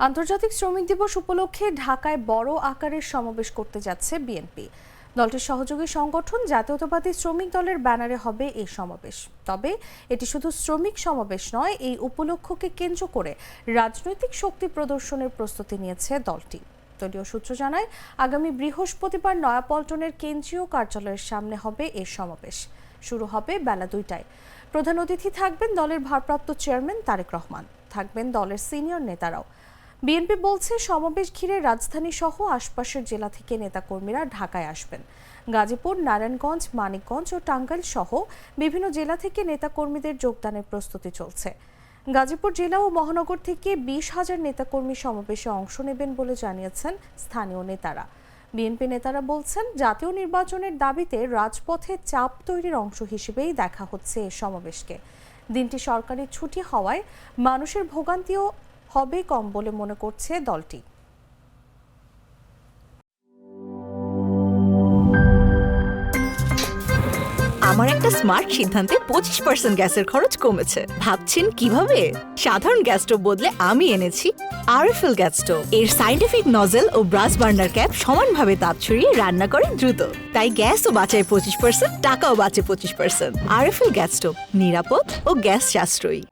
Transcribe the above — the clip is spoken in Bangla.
আন্তর্জাতিক শ্রমিক দিবস উপলক্ষে ঢাকায় বড় আকারের সমাবেশ করতে যাচ্ছে বিএনপি। দলটির সহযোগী সংগঠন জাতীয়তাবাদী শ্রমিক দলের ব্যানারে হবে এই সমাবেশ। তবে এটি শুধু শ্রমিক সমাবেশ নয়, এই উপলক্ষকে কেন্দ্র করে রাজনৈতিক শক্তি প্রদর্শনের প্রস্তুতি নিয়েছে দলটি। দলীয় সূত্র জানায়, আগামী বৃহস্পতিবার নয়াপল্টনের কেন্দ্রীয় কার্যালয়ের সামনে হবে এই সমাবেশ। শুরু হবে বেলা 2টায়। প্রধান অতিথি থাকবেন দলের ভারপ্রাপ্ত চেয়ারম্যান তারেক রহমান, থাকবেন দলের সিনিয়র নেতারাও। বিএনপি বলছে, সমাবেশ ঘিরে রাজধানী সহ আশপাশের জেলা থেকে নেতাকর্মীরা ঢাকায় আসবেন। গাজীপুর, নারায়ণগঞ্জ, মানিকগঞ্জ ও টাঙ্গাইল সহ বিভিন্ন জেলা থেকে নেতাকর্মীদের যোগদানের প্রস্তুতি চলছে। গাজীপুর জেলা ও মহানগর থেকে 20,000 নেতাকর্মী সমাবেশে অংশ নেবেন বলে জানিয়েছেন স্থানীয় নেতারা। বিএনপি নেতারা বলছেন, জাতীয় নির্বাচনের দাবিতে রাজপথে চাপ তৈরির অংশ হিসেবেই দেখা হচ্ছে এ সমাবেশকে। দিনটি সরকারি ছুটি হওয়ায় মানুষের ভোগান্তিও হবে কম বলে মনে করছে দলটি। আমার একটা স্মার্ট সিদ্ধান্তে 25% গ্যাসের খরচ কমেছে। ভাবছেন কিভাবে? সাধারণ গ্যাস স্টোভ বদলে আমি এনেছি আরএফএল গ্যাস স্টোভ। এর সাইন্টিফিক নজল ও ব্রাস বার্নার ক্যাপ সমানভাবে তাপ ছড়িয়ে রান্না করে দ্রুত। তাই গ্যাসও বাঁচায় 25%, টাকাও বাঁচে 25%। আরএফএল গ্যাস স্টোভ নিরাপদ ও গ্যাস সাশ্রয়ী।